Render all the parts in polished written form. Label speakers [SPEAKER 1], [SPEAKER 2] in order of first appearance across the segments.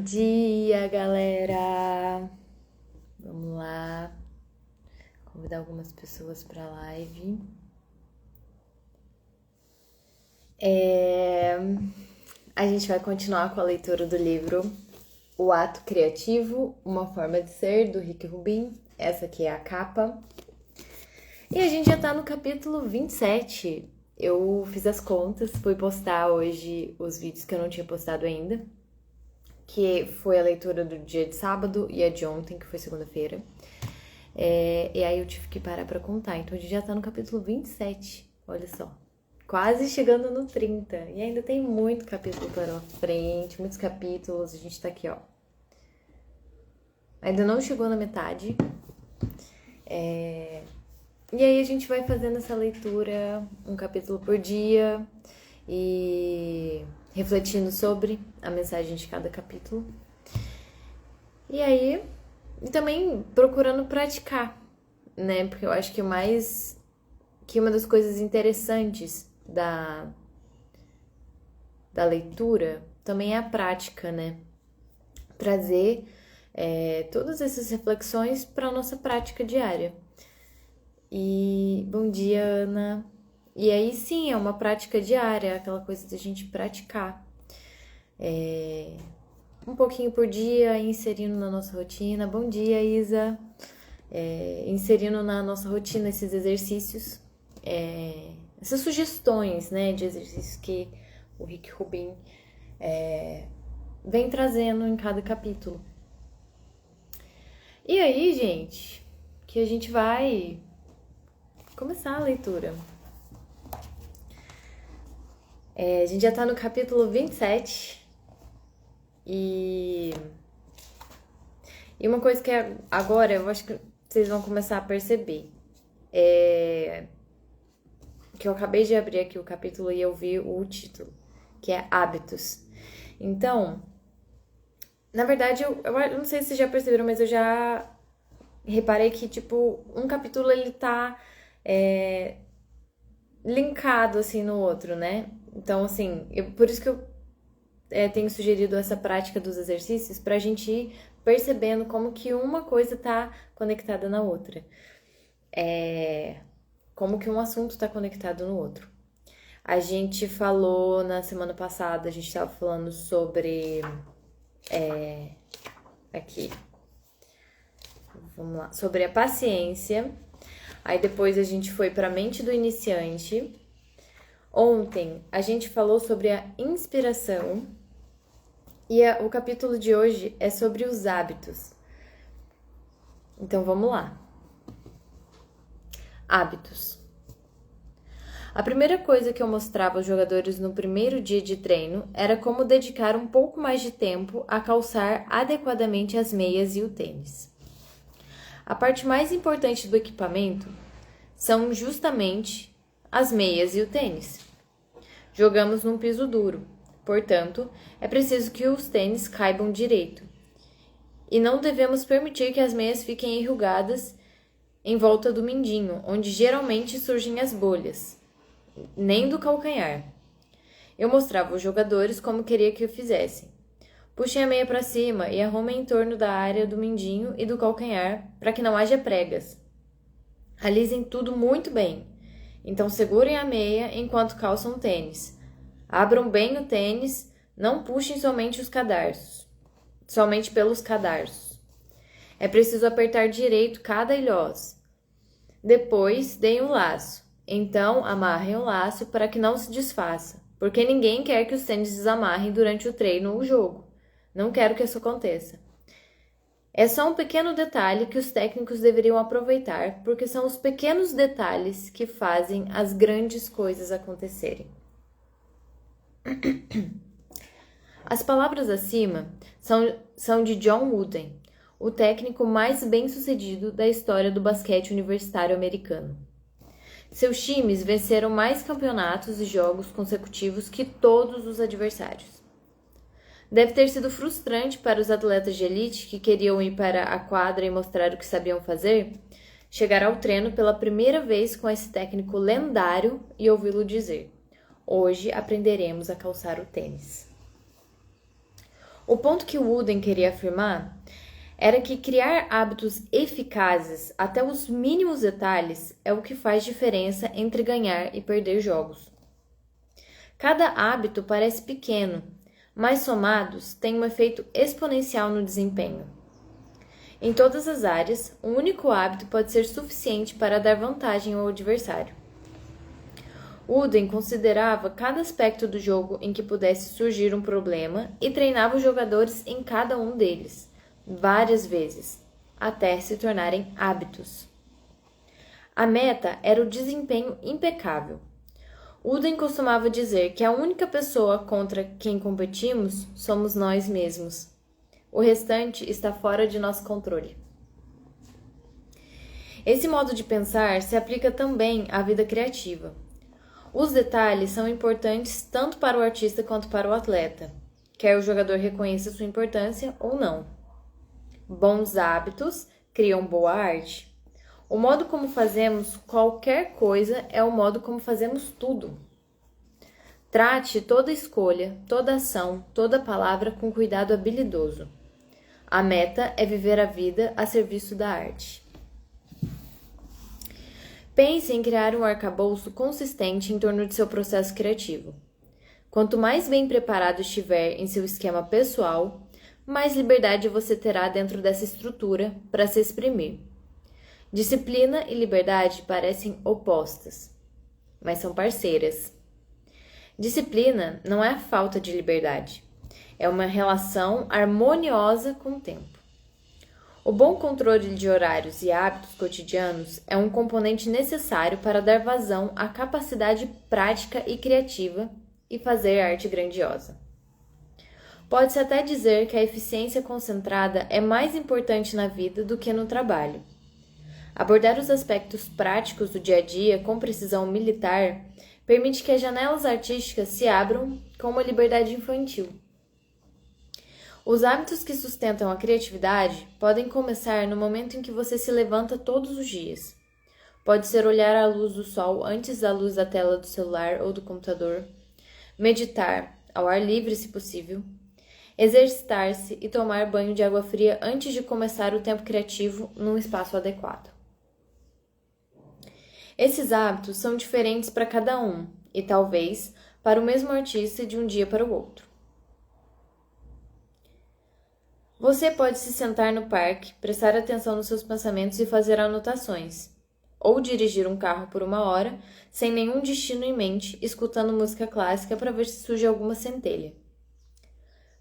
[SPEAKER 1] Dia, galera! Vamos lá, convidar algumas pessoas para a live. A gente vai continuar com a leitura do livro O Ato Criativo, Uma Forma de Ser, do Rick Rubin. Essa aqui é a capa. E a gente já tá no capítulo 27. Eu fiz as contas, fui postar hoje os vídeos que eu não tinha postado ainda, que foi a leitura do dia de sábado e a de ontem, que foi segunda-feira. E aí eu tive que parar pra contar. Então a gente já tá no capítulo 27, olha só. Quase chegando no 30. E ainda tem muito capítulo pela frente, muitos capítulos. A gente tá aqui, ó. Ainda não chegou na metade. E aí a gente vai fazendo essa leitura, um capítulo por dia, e refletindo sobre a mensagem de cada capítulo. E aí, e também procurando praticar, né? Porque eu acho que uma das coisas interessantes da leitura também é a prática, né? Trazer todas essas reflexões para a nossa prática diária. E bom dia, Ana. E aí sim, é uma prática diária, aquela coisa da gente praticar. Um pouquinho por dia, inserindo na nossa rotina. Bom dia, Isa. Inserindo na nossa rotina esses exercícios, essas sugestões, né, de exercícios que o Rick Rubin vem trazendo em cada capítulo. E aí, gente, que a gente vai começar a leitura. A gente já tá no capítulo 27 e uma coisa que agora eu acho que vocês vão começar a perceber que eu acabei de abrir aqui o capítulo e eu vi o título, que é Hábitos. Então, na verdade, eu não sei se vocês já perceberam, mas eu já reparei que, tipo, um capítulo ele tá linkado, assim, no outro, né? Então, assim, por isso que eu tenho sugerido essa prática dos exercícios pra gente ir percebendo como que uma coisa tá conectada na outra. Como que um assunto tá conectado no outro. A gente falou na semana passada, a gente tava falando sobre... aqui. Vamos lá. Sobre a paciência. Aí depois a gente foi pra mente do iniciante. Ontem a gente falou sobre a inspiração. E o capítulo de hoje é sobre os hábitos. Então vamos lá. Hábitos. A primeira coisa que eu mostrava aos jogadores no primeiro dia de treino era como dedicar um pouco mais de tempo a calçar adequadamente as meias e o tênis. A parte mais importante do equipamento são justamente as meias e o tênis. Jogamos num piso duro, portanto, é preciso que os tênis caibam direito. E não devemos permitir que as meias fiquem enrugadas em volta do mindinho, onde geralmente surgem as bolhas, nem do calcanhar. Eu mostrava aos jogadores como queria que o fizessem. Puxem a meia para cima e arrumem em torno da área do mindinho e do calcanhar para que não haja pregas. Alisem tudo muito bem. Então segurem a meia enquanto calçam o tênis. Abram bem o tênis, não puxem somente pelos cadarços. É preciso apertar direito cada ilhós. Depois, deem o laço. Então, amarrem o laço para que não se desfaça, porque ninguém quer que os tênis desamarrem durante o treino ou o jogo. Não quero que isso aconteça. É só um pequeno detalhe que os técnicos deveriam aproveitar, porque são os pequenos detalhes que fazem as grandes coisas acontecerem. As palavras acima são de John Wooden, o técnico mais bem-sucedido da história do basquete universitário americano. Seus times venceram mais campeonatos e jogos consecutivos que todos os adversários. Deve ter sido frustrante para os atletas de elite que queriam ir para a quadra e mostrar o que sabiam fazer, chegar ao treino pela primeira vez com esse técnico lendário e ouvi-lo dizer: hoje aprenderemos a calçar o tênis. O ponto que o Wooden queria afirmar era que criar hábitos eficazes até os mínimos detalhes é o que faz diferença entre ganhar e perder jogos. Cada hábito parece pequeno, mas somados têm um efeito exponencial no desempenho. Em todas as áreas, um único hábito pode ser suficiente para dar vantagem ao adversário. Wooden considerava cada aspecto do jogo em que pudesse surgir um problema e treinava os jogadores em cada um deles, várias vezes, até se tornarem hábitos. A meta era o desempenho impecável. Wooden costumava dizer que a única pessoa contra quem competimos somos nós mesmos. O restante está fora de nosso controle. Esse modo de pensar se aplica também à vida criativa. Os detalhes são importantes tanto para o artista quanto para o atleta, quer o jogador reconheça sua importância ou não. Bons hábitos criam boa arte. O modo como fazemos qualquer coisa é o modo como fazemos tudo. Trate toda escolha, toda ação, toda palavra com cuidado habilidoso. A meta é viver a vida a serviço da arte. Pense em criar um arcabouço consistente em torno de seu processo criativo. Quanto mais bem preparado estiver em seu esquema pessoal, mais liberdade você terá dentro dessa estrutura para se exprimir. Disciplina e liberdade parecem opostas, mas são parceiras. Disciplina não é a falta de liberdade, é uma relação harmoniosa com o tempo. O bom controle de horários e hábitos cotidianos é um componente necessário para dar vazão à capacidade prática e criativa e fazer arte grandiosa. Pode-se até dizer que a eficiência concentrada é mais importante na vida do que no trabalho. Abordar os aspectos práticos do dia a dia com precisão militar permite que as janelas artísticas se abram com uma liberdade infantil. Os hábitos que sustentam a criatividade podem começar no momento em que você se levanta todos os dias. Pode ser olhar a luz do sol antes da luz da tela do celular ou do computador, meditar ao ar livre se possível, exercitar-se e tomar banho de água fria antes de começar o tempo criativo num espaço adequado. Esses hábitos são diferentes para cada um e talvez para o mesmo artista de um dia para o outro. Você pode se sentar no parque, prestar atenção nos seus pensamentos e fazer anotações, ou dirigir um carro por 1 hora, sem nenhum destino em mente, escutando música clássica para ver se surge alguma centelha.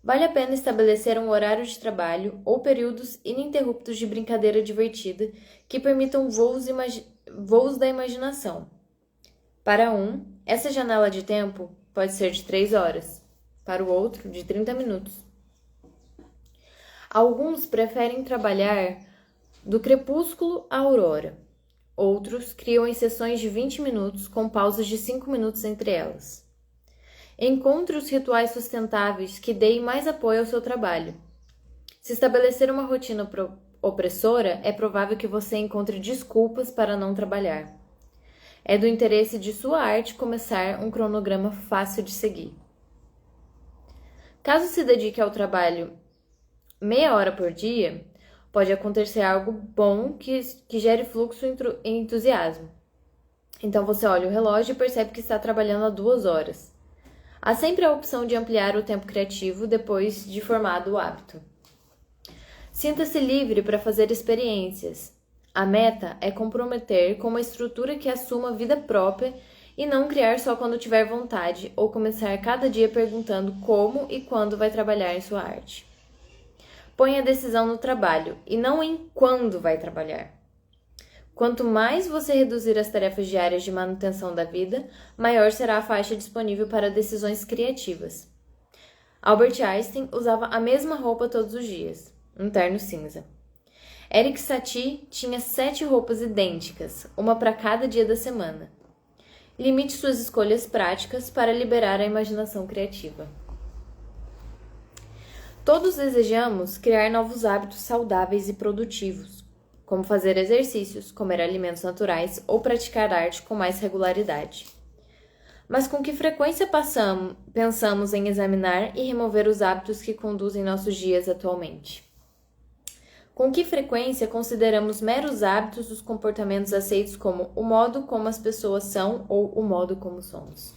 [SPEAKER 1] Vale a pena estabelecer um horário de trabalho ou períodos ininterruptos de brincadeira divertida que permitam voos da imaginação. Para um, essa janela de tempo pode ser de 3 horas, para o outro, de 30 minutos. Alguns preferem trabalhar do crepúsculo à aurora. Outros criam em sessões de 20 minutos com pausas de 5 minutos entre elas. Encontre os rituais sustentáveis que deem mais apoio ao seu trabalho. Se estabelecer uma rotina opressora, é provável que você encontre desculpas para não trabalhar. É do interesse de sua arte começar um cronograma fácil de seguir. Caso se dedique ao trabalho meia hora por dia, pode acontecer algo bom que gere fluxo e entusiasmo. Então você olha o relógio e percebe que está trabalhando há 2 horas. Há sempre a opção de ampliar o tempo criativo depois de formado o hábito. Sinta-se livre para fazer experiências. A meta é comprometer com uma estrutura que assuma vida própria e não criar só quando tiver vontade ou começar cada dia perguntando como e quando vai trabalhar em sua arte. Põe a decisão no trabalho e não em quando vai trabalhar. Quanto mais você reduzir as tarefas diárias de manutenção da vida, maior será a faixa disponível para decisões criativas. Albert Einstein usava a mesma roupa todos os dias, um terno cinza. Erik Satie tinha 7 roupas idênticas, uma para cada dia da semana. Limite suas escolhas práticas para liberar a imaginação criativa. Todos desejamos criar novos hábitos saudáveis e produtivos, como fazer exercícios, comer alimentos naturais ou praticar arte com mais regularidade. Mas com que frequência pensamos em examinar e remover os hábitos que conduzem nossos dias atualmente? Com que frequência consideramos meros hábitos os comportamentos aceitos como o modo como as pessoas são ou o modo como somos?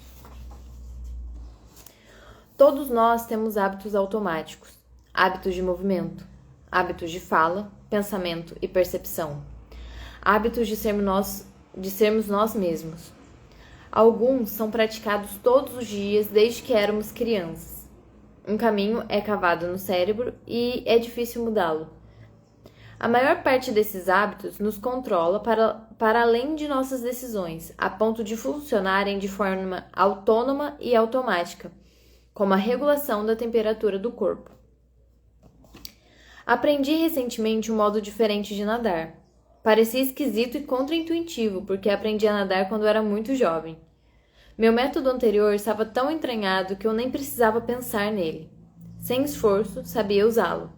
[SPEAKER 1] Todos nós temos hábitos automáticos, hábitos de movimento, hábitos de fala, pensamento e percepção, hábitos de sermos nós mesmos. Alguns são praticados todos os dias desde que éramos crianças. Um caminho é cavado no cérebro e é difícil mudá-lo. A maior parte desses hábitos nos controla para além de nossas decisões, a ponto de funcionarem de forma autônoma e automática, como a regulação da temperatura do corpo. Aprendi recentemente um modo diferente de nadar. Parecia esquisito e contraintuitivo, porque aprendi a nadar quando era muito jovem. Meu método anterior estava tão entranhado que eu nem precisava pensar nele. Sem esforço, sabia usá-lo.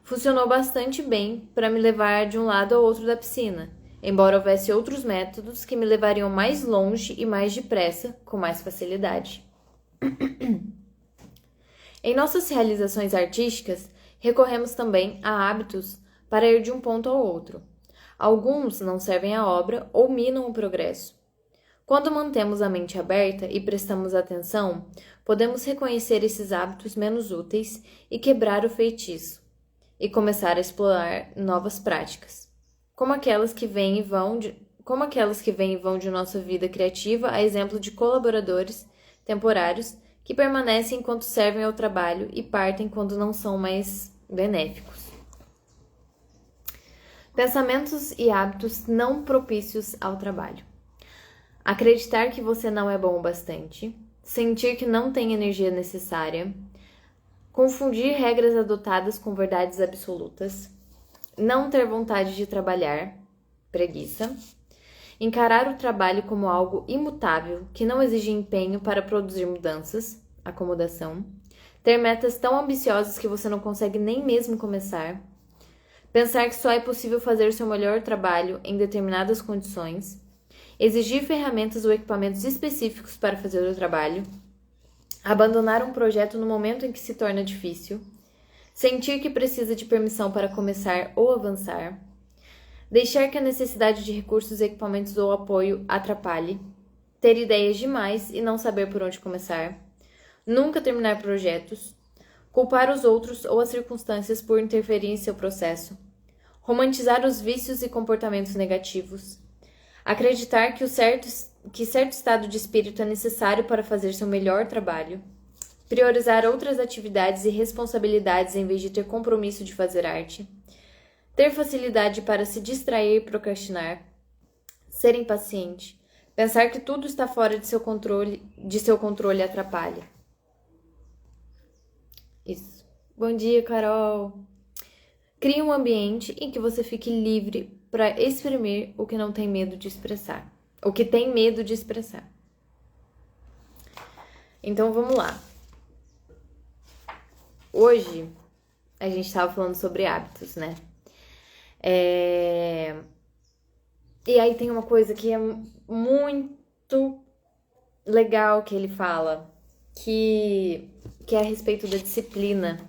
[SPEAKER 1] Funcionou bastante bem para me levar de um lado ao outro da piscina, embora houvesse outros métodos que me levariam mais longe e mais depressa, com mais facilidade. Em nossas realizações artísticas, recorremos também a hábitos para ir de um ponto ao outro. Alguns não servem à obra ou minam o progresso. Quando mantemos a mente aberta e prestamos atenção, podemos reconhecer esses hábitos menos úteis e quebrar o feitiço, e começar a explorar novas práticas, como aquelas que vêm e vão de nossa vida criativa, a exemplo de colaboradores temporários que permanecem enquanto servem ao trabalho e partem quando não são mais benéficos. Pensamentos e hábitos não propícios ao trabalho. Acreditar que você não é bom o bastante, sentir que não tem energia necessária, confundir regras adotadas com verdades absolutas, não ter vontade de trabalhar, preguiça, encarar o trabalho como algo imutável que não exige empenho para produzir mudanças, acomodação, ter metas tão ambiciosas que você não consegue nem mesmo começar, pensar que só é possível fazer seu melhor trabalho em determinadas condições, exigir ferramentas ou equipamentos específicos para fazer o trabalho, abandonar um projeto no momento em que se torna difícil, sentir que precisa de permissão para começar ou avançar, deixar que a necessidade de recursos, equipamentos ou apoio atrapalhe, ter ideias demais e não saber por onde começar, nunca terminar projetos, culpar os outros ou as circunstâncias por interferir em seu processo, romantizar os vícios e comportamentos negativos, acreditar que certo estado de espírito é necessário para fazer seu melhor trabalho, priorizar outras atividades e responsabilidades em vez de ter compromisso de fazer arte, ter facilidade para se distrair e procrastinar, ser impaciente, pensar que tudo está fora de seu controle atrapalha. Isso. Bom dia, Carol! Crie um ambiente em que você fique livre para exprimir o que não tem medo de expressar. O que tem medo de expressar. Então, vamos lá. Hoje, a gente estava falando sobre hábitos, né? E aí tem uma coisa que é muito legal que ele fala, que é a respeito da disciplina.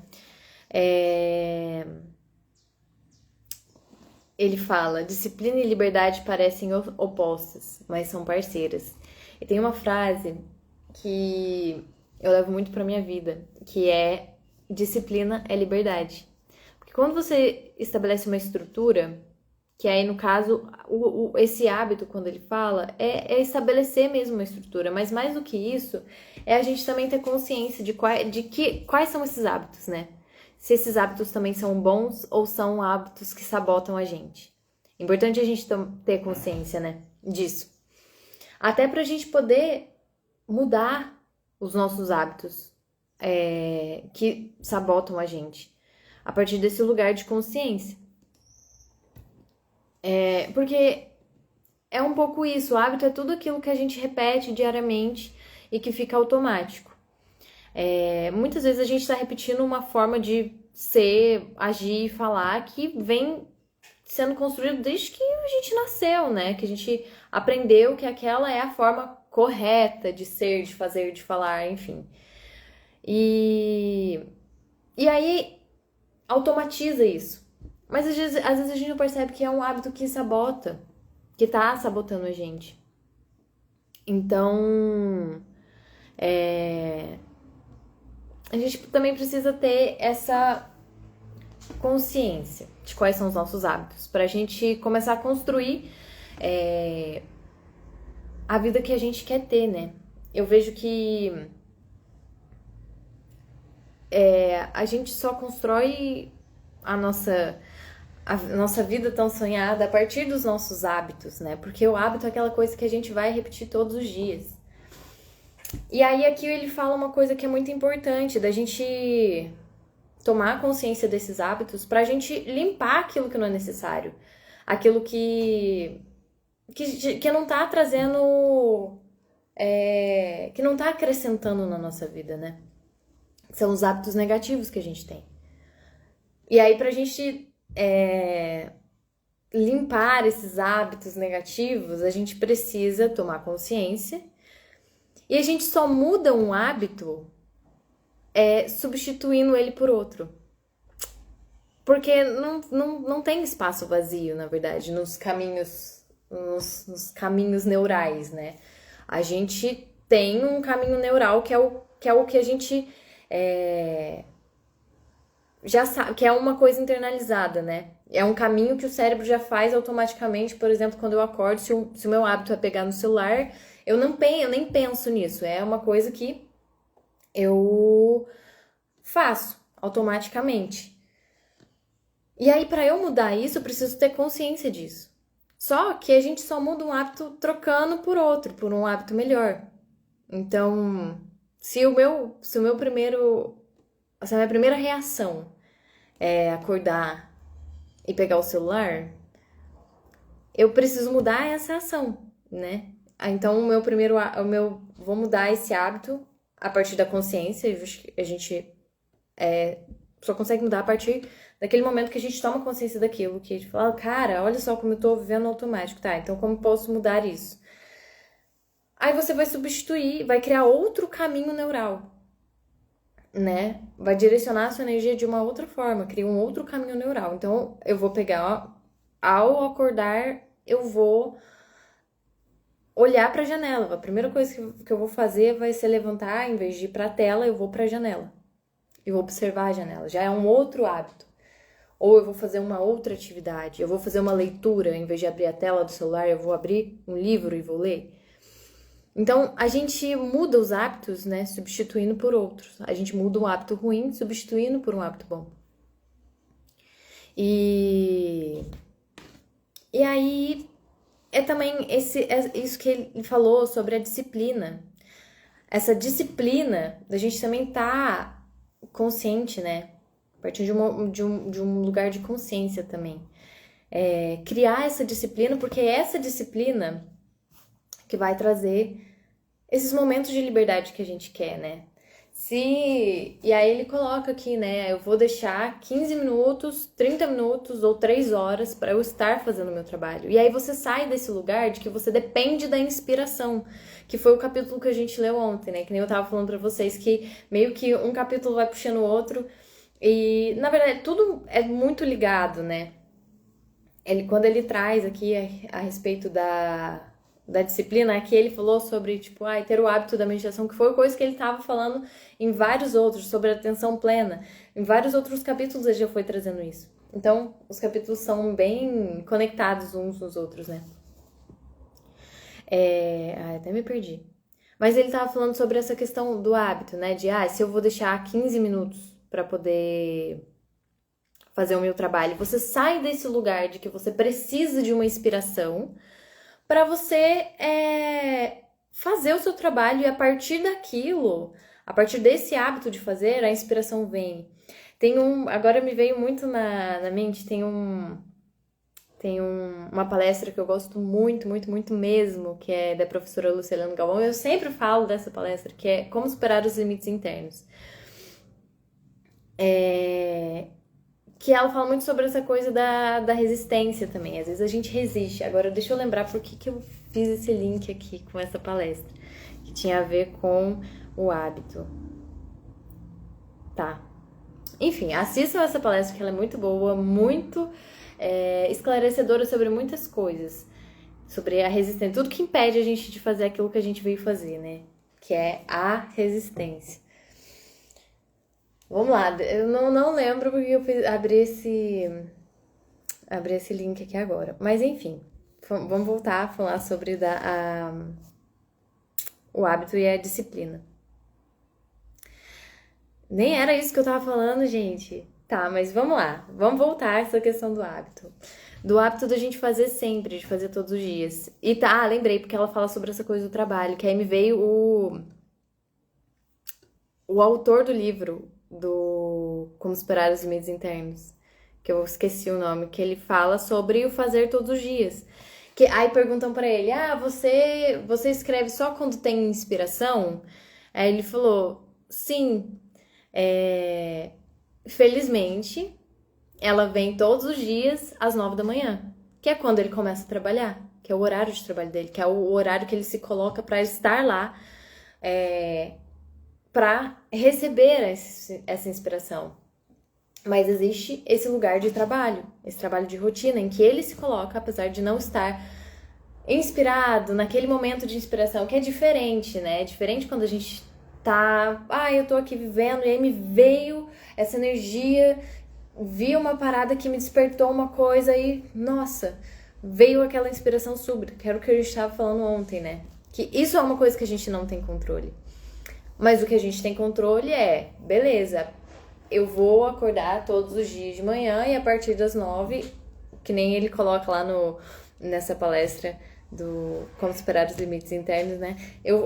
[SPEAKER 1] Ele fala, disciplina e liberdade parecem opostas, mas são parceiras. E tem uma frase que eu levo muito pra minha vida, que é disciplina é liberdade. Porque quando você estabelece uma estrutura, que aí no caso, esse hábito, quando ele fala, é estabelecer mesmo uma estrutura, mas mais do que isso, é a gente também ter consciência de quais são esses hábitos, né? Se esses hábitos também são bons ou são hábitos que sabotam a gente. Importante a gente ter consciência, né, disso. Até pra gente poder mudar os nossos hábitos que sabotam a gente. A partir desse lugar de consciência. Porque é um pouco isso. O hábito é tudo aquilo que a gente repete diariamente e que fica automático. Muitas vezes a gente está repetindo uma forma de ser, agir e falar que vem sendo construído desde que a gente nasceu, né? Que a gente aprendeu que aquela é a forma correta de ser, de fazer, de falar, enfim. E aí automatiza isso. Mas às vezes a gente não percebe que é um hábito que sabota, que tá sabotando a gente. Então, a gente também precisa ter essa consciência de quais são os nossos hábitos, pra gente começar a construir a vida que a gente quer ter, né? Eu vejo que a gente só constrói a nossa vida tão sonhada a partir dos nossos hábitos, né? Porque o hábito é aquela coisa que a gente vai repetir todos os dias. E aí aqui ele fala uma coisa que é muito importante, da gente tomar consciência desses hábitos pra gente limpar aquilo que não é necessário. Aquilo que não tá trazendo... que não tá acrescentando na nossa vida, né? São os hábitos negativos que a gente tem. E aí pra gente limpar esses hábitos negativos, a gente precisa tomar consciência. E a gente só muda um hábito substituindo ele por outro. Porque não tem espaço vazio, na verdade, nos caminhos neurais, né? A gente tem um caminho neural que é o que a gente já sabe, que é uma coisa internalizada, né? É um caminho que o cérebro já faz automaticamente. Por exemplo, quando eu acordo, se o meu hábito é pegar no celular, eu nem penso nisso. É uma coisa que eu faço automaticamente. E aí, para eu mudar isso, eu preciso ter consciência disso. Só que a gente só muda um hábito trocando por outro, por um hábito melhor. Então, se a minha primeira reação é acordar e pegar o celular, eu preciso mudar essa ação, né? Então, vou mudar esse hábito a partir da consciência. A gente só consegue mudar a partir daquele momento que a gente toma consciência daquilo, que a gente fala, cara, olha só como eu tô vivendo automático, tá? Então, como posso mudar isso? Aí você vai substituir, vai criar outro caminho neural, né? Vai direcionar a sua energia de uma outra forma, cria um outro caminho neural. Então, eu vou pegar, ao acordar, eu vou olhar pra janela. A primeira coisa que eu vou fazer vai ser levantar, em vez de ir pra tela, eu vou pra janela. Eu vou observar a janela. Já é um outro hábito. Ou eu vou fazer uma outra atividade. Eu vou fazer uma leitura, em vez de abrir a tela do celular, eu vou abrir um livro e vou ler. Então, a gente muda os hábitos, né, substituindo por outros. A gente muda um hábito ruim, substituindo por um hábito bom. E aí, também isso que ele falou sobre a disciplina. Essa disciplina da gente também tá consciente, né? A partir de um lugar de consciência também. Criar essa disciplina, porque é essa disciplina que vai trazer esses momentos de liberdade que a gente quer, né? E aí ele coloca aqui, né? Eu vou deixar 15 minutos, 30 minutos ou 3 horas para eu estar fazendo o meu trabalho. E aí você sai desse lugar de que você depende da inspiração, que foi o capítulo que a gente leu ontem, né? Que nem eu tava falando para vocês, que meio que um capítulo vai puxando o outro. E, na verdade, tudo é muito ligado, né? Quando ele traz aqui a respeito da disciplina, aqui ele falou sobre, tipo, ter o hábito da meditação, que foi coisa que ele estava falando em vários outros, sobre a atenção plena. Em vários outros capítulos ele já foi trazendo isso. Então, os capítulos são bem conectados uns nos outros, né? Até me perdi. Mas ele estava falando sobre essa questão do hábito, né? De, se eu vou deixar 15 minutos para poder fazer o meu trabalho, você sai desse lugar de que você precisa de uma inspiração para você fazer o seu trabalho, e a partir daquilo, a partir desse hábito de fazer, a inspiração vem. Agora me veio muito na mente, tem uma palestra que eu gosto muito, muito, muito mesmo, que é da professora Lucilene Galvão. Eu sempre falo dessa palestra, que é Como Superar os Limites Internos. Que ela fala muito sobre essa coisa da resistência também. Às vezes a gente resiste. Agora, deixa eu lembrar por que eu fiz esse link aqui com essa palestra, que tinha a ver com o hábito. Tá. Enfim, assistam essa palestra que ela é muito boa, muito esclarecedora sobre muitas coisas. Sobre a resistência, tudo que impede a gente de fazer aquilo que a gente veio fazer, né? Que é a resistência. Vamos lá, eu não lembro porque eu abri esse link aqui agora. Mas enfim, vamos voltar a falar sobre o hábito e a disciplina. Nem era isso que eu tava falando, gente. Tá, mas vamos lá. Vamos voltar a essa questão do hábito. Do hábito da gente fazer sempre, de fazer todos os dias. E tá, lembrei, porque ela fala sobre essa coisa do trabalho, que aí me veio o autor do livro, do Como Superar os Limites Internos, que eu esqueci o nome, que ele fala sobre o fazer todos os dias. Que aí perguntam pra ele, você escreve só quando tem inspiração? Aí ele falou, sim, felizmente, ela vem todos os dias às 9 da manhã, que é quando ele começa a trabalhar, que é o horário de trabalho dele, que é o horário que ele se coloca para estar lá, para receber essa inspiração. Mas existe esse lugar de trabalho, esse trabalho de rotina, em que ele se coloca, apesar de não estar inspirado naquele momento de inspiração, que é diferente, né? É diferente quando a gente tá, eu tô aqui vivendo, e aí me veio essa energia, vi uma parada que me despertou uma coisa e, nossa, veio aquela inspiração súbita, que era o que a gente estava falando ontem, né? Que isso é uma coisa que a gente não tem controle. Mas o que a gente tem controle é, beleza, eu vou acordar todos os dias de manhã e a partir das 9, que nem ele coloca lá nessa palestra do Como Superar os Limites Internos, né?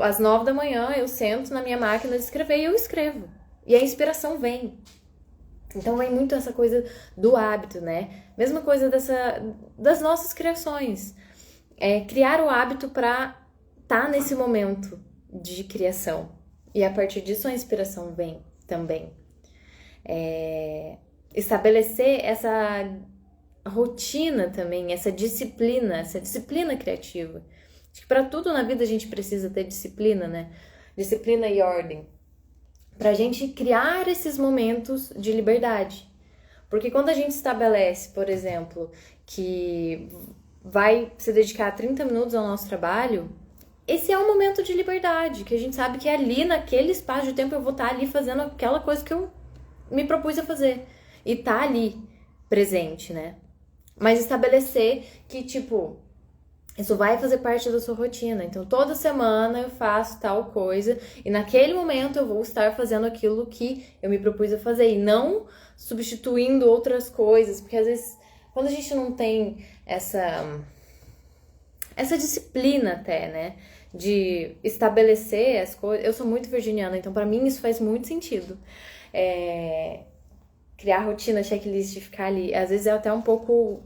[SPEAKER 1] Às 9 da manhã eu sento na minha máquina de escrever e eu escrevo. E a inspiração vem. Então vem muito essa coisa do hábito, né? Mesma coisa das nossas criações. Criar o hábito para estar nesse momento de criação. E a partir disso a inspiração vem também. Estabelecer essa rotina também, essa disciplina criativa. Acho que para tudo na vida a gente precisa ter disciplina, né? Disciplina e ordem. Pra gente criar esses momentos de liberdade. Porque quando a gente estabelece, por exemplo, que vai se dedicar 30 minutos ao nosso trabalho, esse é um momento de liberdade, que a gente sabe que ali, naquele espaço de tempo, eu vou estar ali fazendo aquela coisa que eu me propus a fazer. E tá ali, presente, né? Mas estabelecer que, tipo, isso vai fazer parte da sua rotina. Então, toda semana eu faço tal coisa e naquele momento eu vou estar fazendo aquilo que eu me propus a fazer e não substituindo outras coisas. Porque, às vezes, quando a gente não tem essa disciplina até, né, de estabelecer as coisas... Eu sou muito virginiana, então, pra mim, isso faz muito sentido. Criar rotina, checklist, ficar ali. Às vezes é até um pouco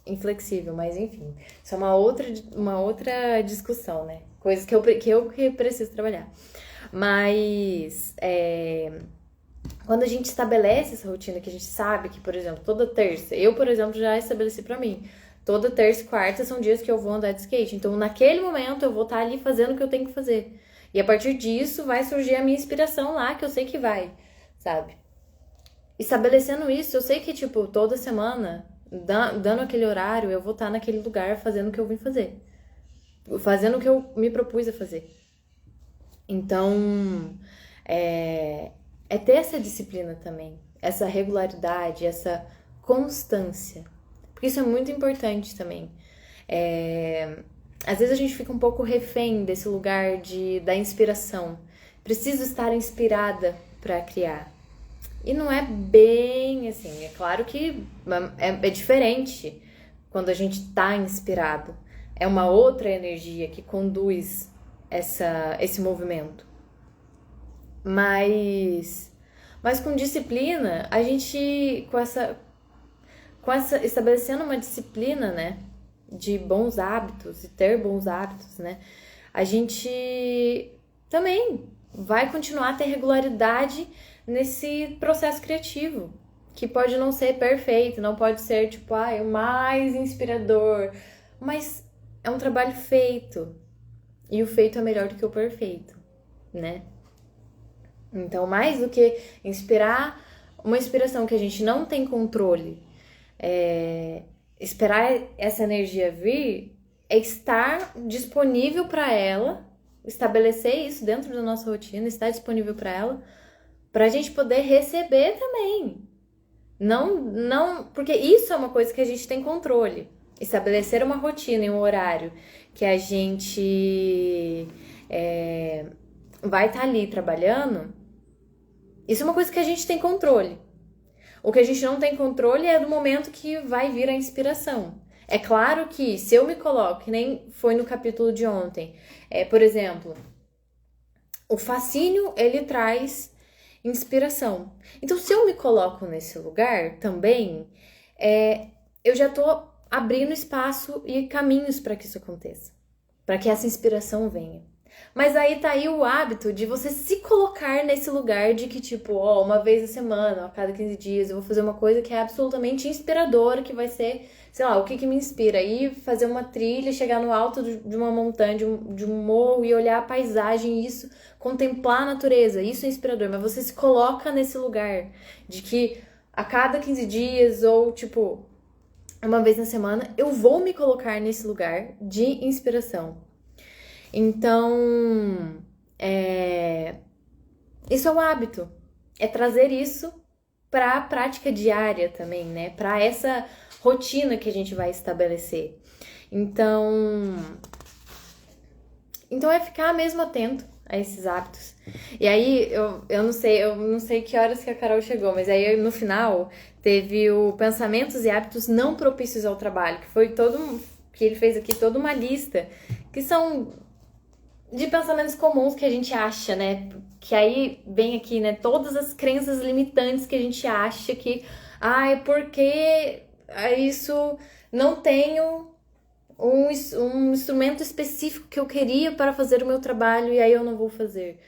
[SPEAKER 1] inflexível, mas enfim. Isso é uma outra discussão, né? Coisas que eu preciso trabalhar. Mas quando a gente estabelece essa rotina, que a gente sabe que, por exemplo, toda terça... Eu, por exemplo, já estabeleci pra mim. Toda terça e quarta são dias que eu vou andar de skate. Então, naquele momento, eu vou estar ali fazendo o que eu tenho que fazer. E a partir disso, vai surgir a minha inspiração lá, que eu sei que vai, sabe? Estabelecendo isso, eu sei que, tipo, toda semana, dando aquele horário, eu vou estar naquele lugar fazendo o que eu vim fazer. Fazendo o que eu me propus a fazer. Então, ter essa disciplina também. Essa regularidade, essa constância. Porque isso é muito importante também. Às vezes a gente fica um pouco refém desse lugar da inspiração. Preciso estar inspirada para criar. E não é bem assim, é claro que é diferente quando a gente tá inspirado. É uma outra energia que conduz esse movimento. Mas com disciplina, a gente, estabelecendo uma disciplina, né, de bons hábitos e ter bons hábitos, né, a gente também vai continuar a ter regularidade nesse processo criativo, que pode não ser perfeito, não pode ser, tipo, o mais inspirador, mas é um trabalho feito. E o feito é melhor do que o perfeito, né? Então, mais do que inspirar, uma inspiração que a gente não tem controle, esperar essa energia vir, é estar disponível para ela, estabelecer isso dentro da nossa rotina, estar disponível para ela, para a gente poder receber também. Não, porque isso é uma coisa que a gente tem controle. Estabelecer uma rotina e um horário que a gente vai estar ali trabalhando, isso é uma coisa que a gente tem controle. O que a gente não tem controle é do momento que vai vir a inspiração. É claro que se eu me coloco, que nem foi no capítulo de ontem, por exemplo, o fascínio, ele traz inspiração. Então, se eu me coloco nesse lugar também, eu já tô abrindo espaço e caminhos para que isso aconteça, para que essa inspiração venha. Mas aí tá aí o hábito de você se colocar nesse lugar de que, tipo, uma vez a semana, a cada 15 dias, eu vou fazer uma coisa que é absolutamente inspiradora, que vai ser, sei lá, o que me inspira? Ir fazer uma trilha, chegar no alto de uma montanha, de um morro e olhar a paisagem, isso, contemplar a natureza, isso é inspirador. Mas você se coloca nesse lugar de que a cada 15 dias ou, tipo, uma vez na semana, eu vou me colocar nesse lugar de inspiração. Então, isso é o hábito. É trazer isso para a prática diária também, né? Para essa rotina que a gente vai estabelecer. Então é ficar mesmo atento a esses hábitos. E aí, eu não sei que horas que a Carol chegou, mas aí no final teve o pensamentos e hábitos não propícios ao trabalho, que foi que ele fez aqui toda uma lista, que são de pensamentos comuns que a gente acha, né? Que aí vem aqui, né? Todas as crenças limitantes que a gente acha que, porque isso não tenho um instrumento específico que eu queria para fazer o meu trabalho e aí eu não vou fazer.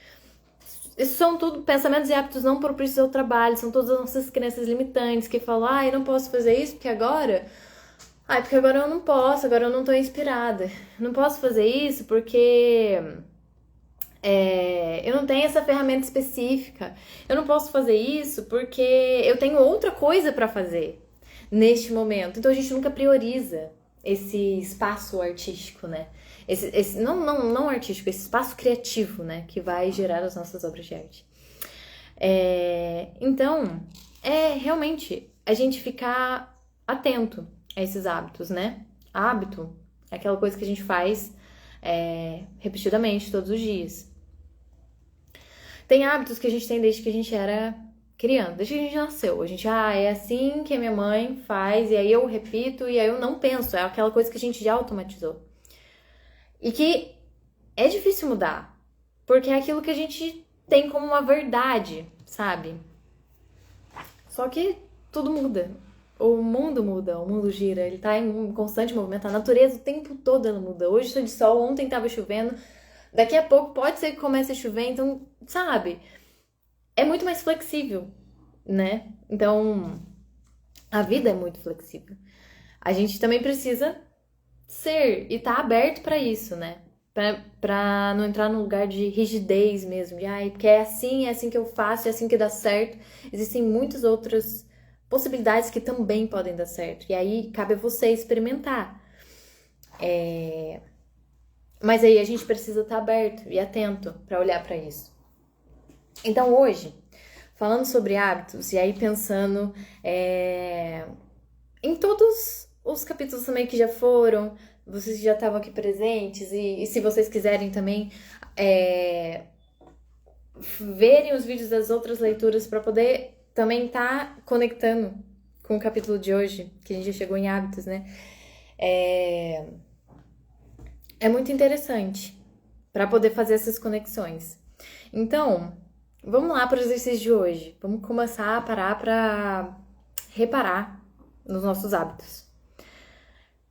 [SPEAKER 1] Isso são tudo pensamentos e hábitos não propícios ao trabalho, são todas as nossas crenças limitantes que falam, eu não posso fazer isso porque agora eu não posso, agora eu não tô inspirada. Não posso fazer isso porque eu não tenho essa ferramenta específica. Eu não posso fazer isso porque eu tenho outra coisa pra fazer neste momento. Então a gente nunca prioriza esse espaço artístico, né? Não artístico, esse espaço criativo, né? Que vai gerar as nossas obras de arte. Então, realmente a gente ficar atento a esses hábitos, né? Hábito é aquela coisa que a gente faz repetidamente, todos os dias. Tem hábitos que a gente tem desde que a gente era criança, desde que a gente nasceu. A gente, é assim que a minha mãe faz, e aí eu repito, e aí eu não penso. É aquela coisa que a gente já automatizou. E que é difícil mudar, porque é aquilo que a gente tem como uma verdade, sabe? Só que tudo muda. O mundo gira, ele tá em um constante movimento. A natureza o tempo todo ela muda. Hoje tá de sol, ontem tava chovendo. Daqui a pouco pode ser que comece a chover, então, sabe? É muito mais flexível, né? Então, a vida é muito flexível. A gente também precisa ser e tá aberto pra isso, né? Pra não entrar num lugar de rigidez mesmo, de porque é assim que eu faço, é assim que dá certo. Existem muitas outras possibilidades que também podem dar certo. E aí cabe a você experimentar. Mas aí a gente precisa estar aberto e atento para olhar para isso. Então hoje, falando sobre hábitos e aí pensando em todos os capítulos também que já foram, vocês já estavam aqui presentes e se vocês quiserem também verem os vídeos das outras leituras para poder também tá conectando com o capítulo de hoje, que a gente já chegou em hábitos, né? É muito interessante para poder fazer essas conexões. Então, vamos lá para o exercício de hoje. Vamos começar a parar para reparar nos nossos hábitos.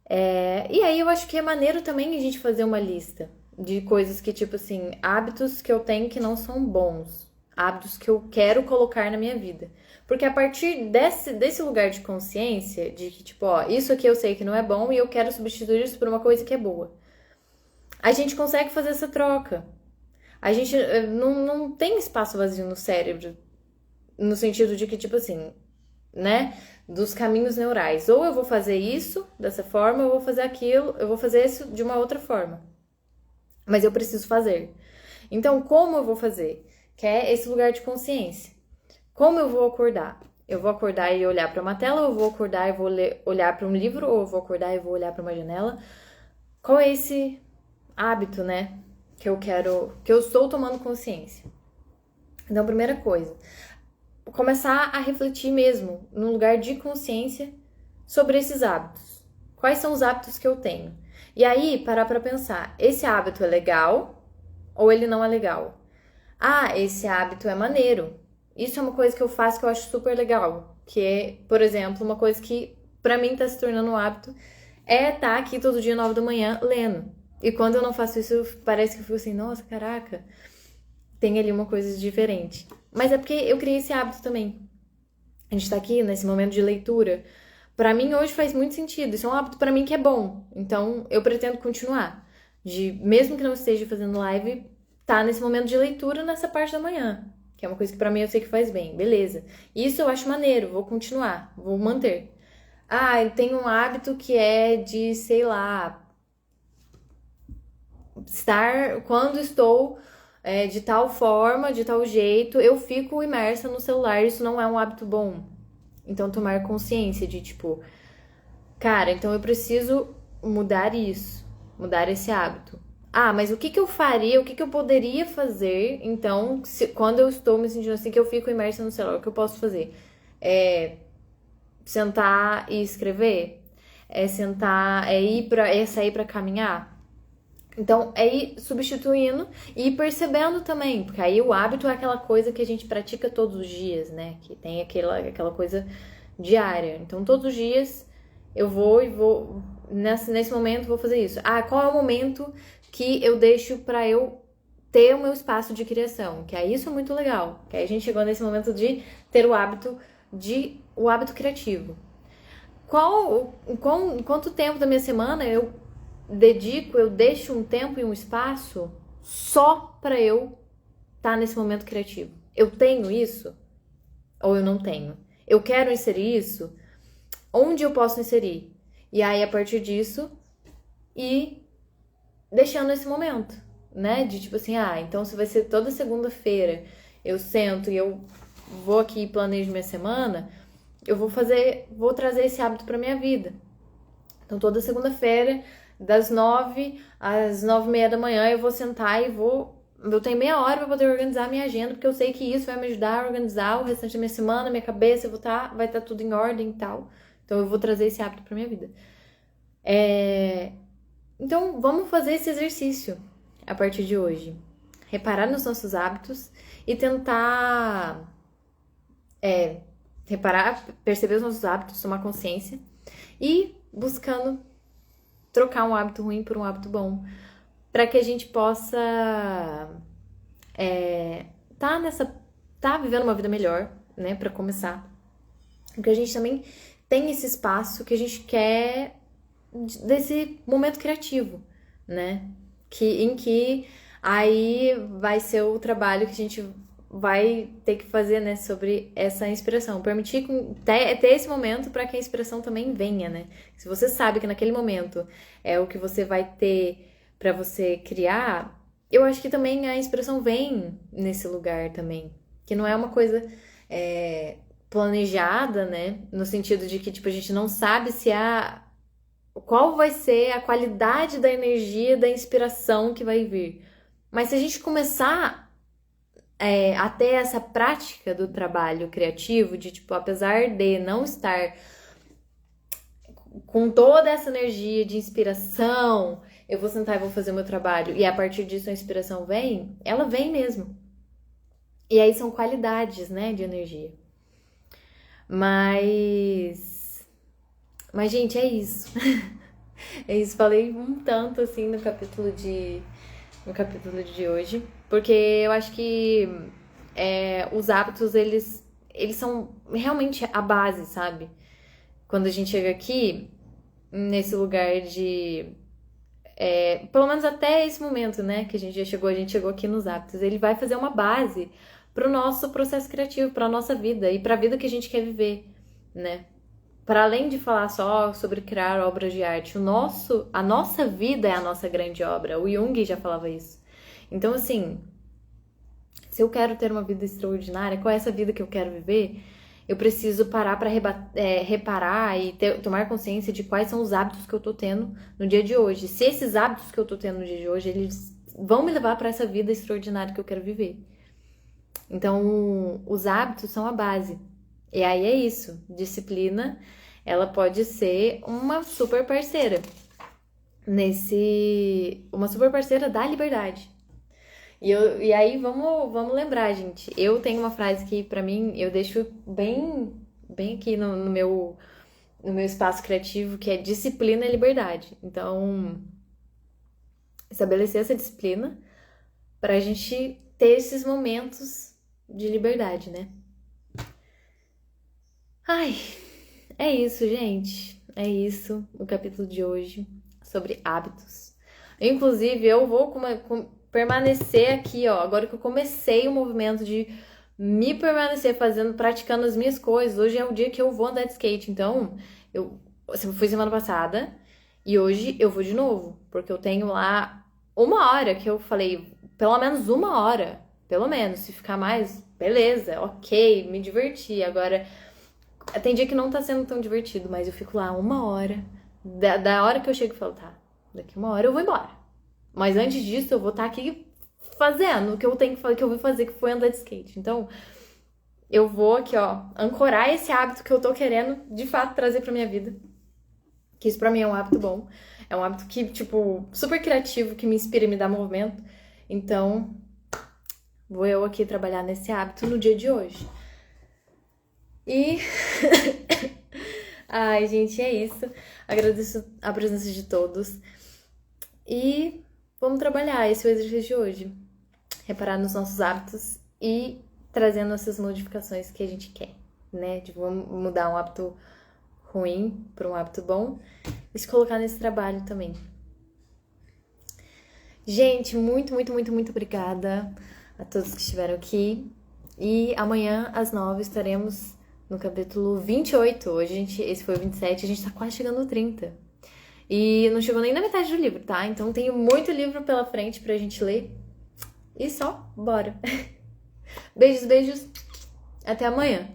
[SPEAKER 1] E aí eu acho que é maneiro também a gente fazer uma lista de coisas que, tipo assim, hábitos que eu tenho que não são bons. hábitos que eu quero colocar na minha vida. Porque a partir desse lugar de consciência, de que, tipo, ó, isso aqui eu sei que não é bom e eu quero substituir isso por uma coisa que é boa, a gente consegue fazer essa troca. A gente não tem espaço vazio no cérebro, no sentido de que, tipo assim, né, dos caminhos neurais. Ou eu vou fazer isso dessa forma, ou eu vou fazer aquilo, eu vou fazer isso de uma outra forma. Mas eu preciso fazer. Então, como eu vou fazer? Que é esse lugar de consciência. Como eu vou acordar? Eu vou acordar e olhar para uma tela, ou eu vou acordar e vou olhar para um livro, ou eu vou acordar e vou olhar para uma janela? Qual é esse hábito, né, que eu estou tomando consciência? Então, primeira coisa, começar a refletir mesmo, num lugar de consciência, sobre esses hábitos. Quais são os hábitos que eu tenho? E aí, parar pra pensar, esse hábito é legal ou ele não é legal? Ah, esse hábito é maneiro. Isso é uma coisa que eu faço que eu acho super legal. Que é, por exemplo, uma coisa que pra mim tá se tornando um hábito é estar aqui todo dia 9 da manhã lendo. E quando eu não faço isso, parece que eu fico assim, nossa, caraca, tem ali uma coisa diferente. Mas é porque eu criei esse hábito também. A gente tá aqui nesse momento de leitura. Pra mim hoje faz muito sentido. Isso é um hábito pra mim que é bom. Então eu pretendo continuar. Mesmo que não esteja fazendo live, tá nesse momento de leitura nessa parte da manhã. Que é uma coisa que pra mim eu sei que faz bem. Beleza. Isso eu acho maneiro. Vou continuar. Vou manter. Ah, eu tenho um hábito que é de, sei lá, estar quando estou de tal forma, de tal jeito, eu fico imersa no celular. Isso não é um hábito bom. Então, tomar consciência de, tipo, cara, então eu preciso mudar isso, mudar esse hábito. Ah, mas o que que eu faria, o que que eu poderia fazer, então, quando eu estou me sentindo assim, que eu fico imersa no celular, o que eu posso fazer? É sentar e escrever? É sentar, é sair pra caminhar? Então, é ir substituindo e ir percebendo também, porque aí o hábito é aquela coisa que a gente pratica todos os dias, né? Que tem aquela coisa diária. Então, todos os dias eu vou, nesse momento, vou fazer isso. Ah, qual é o momento que eu deixo pra eu ter o meu espaço de criação? Que aí isso é muito legal. Que aí a gente chegou nesse momento de ter o hábito criativo. Quanto tempo da minha semana eu deixo um tempo e um espaço só pra eu estar nesse momento criativo? Eu tenho isso ou eu não tenho? Eu quero inserir isso? Onde eu posso inserir? E aí, a partir disso, ir deixando esse momento, né? De tipo assim, então se vai ser toda segunda-feira, eu sento e eu vou aqui e planejo minha semana, eu vou trazer esse hábito pra minha vida. Então, toda segunda-feira, das 9 às 9:30 da manhã, eu vou sentar e eu tenho meia hora pra poder organizar a minha agenda, porque eu sei que isso vai me ajudar a organizar o restante da minha semana, minha cabeça, vai estar tudo em ordem e tal. Então, eu vou trazer esse hábito pra minha vida. Então, vamos fazer esse exercício a partir de hoje. Reparar nos nossos hábitos e tentar reparar, perceber os nossos hábitos, tomar consciência e buscando trocar um hábito ruim por um hábito bom, para que a gente possa tá vivendo uma vida melhor, né, para começar. Porque a gente também tem esse espaço que a gente quer desse momento criativo, né? Em que aí vai ser o trabalho que a gente vai ter que fazer, né, sobre essa inspiração. Permitir ter esse momento para que a inspiração também venha, né? Se você sabe que naquele momento é o que você vai ter para você criar, eu acho que também a inspiração vem nesse lugar também. Que não é uma coisa planejada, né? No sentido de que, tipo, a gente não sabe qual vai ser a qualidade da energia, da inspiração que vai vir. Mas se a gente começar a ter essa prática do trabalho criativo, de, tipo, apesar de não estar com toda essa energia de inspiração, eu vou sentar e vou fazer o meu trabalho, e a partir disso a inspiração vem, ela vem mesmo. E aí são qualidades, né, de energia. Mas, gente, é isso. É isso, falei um tanto, assim, no capítulo de hoje, porque eu acho que os hábitos, eles são realmente a base, sabe? Quando a gente chega aqui, nesse lugar de... pelo menos até esse momento, né, que a gente chegou aqui nos hábitos, ele vai fazer uma base pro nosso processo criativo, pra nossa vida e pra vida que a gente quer viver, né? Para além de falar só sobre criar obras de arte, a nossa vida é a nossa grande obra. O Jung já falava isso. Então, assim, se eu quero ter uma vida extraordinária, qual é essa vida que eu quero viver? Eu preciso parar para reparar e tomar consciência de quais são os hábitos que eu tô tendo no dia de hoje. Se esses hábitos que eu tô tendo no dia de hoje, eles vão me levar para essa vida extraordinária que eu quero viver. Então, os hábitos são a base. E aí é isso. Disciplina, ela pode ser uma super parceira. Uma super parceira da liberdade. E aí, vamos lembrar, gente. Eu tenho uma frase que, pra mim, eu deixo bem aqui no meu espaço criativo, que é disciplina e liberdade. Então, estabelecer essa disciplina pra gente ter esses momentos de liberdade, né? Ai, é isso, gente. É isso o capítulo de hoje sobre hábitos. Inclusive, eu vou permanecer aqui, ó. Agora que eu comecei o movimento de me permanecer praticando as minhas coisas. Hoje é o dia que eu vou andar de skate. Então, eu fui semana passada e hoje eu vou de novo. Porque eu tenho lá 1 hora que eu falei, pelo menos 1 hora. Pelo menos, se ficar mais, beleza, ok, me diverti. Agora, tem dia que não tá sendo tão divertido, mas eu fico lá 1 hora. Da hora que eu chego e falo, tá, daqui 1 hora eu vou embora. Mas antes disso, eu vou estar aqui fazendo o que eu tenho que fazer, que eu vou fazer, que foi andar de skate. Então, eu vou aqui, ó, ancorar esse hábito que eu tô querendo, de fato, trazer pra minha vida. Que isso pra mim é um hábito bom. É um hábito que, tipo, super criativo, que me inspira e me dá movimento. Então, vou eu aqui trabalhar nesse hábito no dia de hoje. E... Ai, gente, é isso. Agradeço a presença de todos. E vamos trabalhar esse é o exercício de hoje. Reparar nos nossos hábitos e trazendo essas modificações que a gente quer, né? De vamos mudar um hábito ruim para um hábito bom e se colocar nesse trabalho também. Gente, muito obrigada a todos que estiveram aqui. E amanhã, às 9, estaremos no capítulo 28. Hoje, esse foi o 27, a gente tá quase chegando no 30. E não chegou nem na metade do livro, tá? Então tem muito livro pela frente pra gente ler. E só, bora! Beijos. Até amanhã!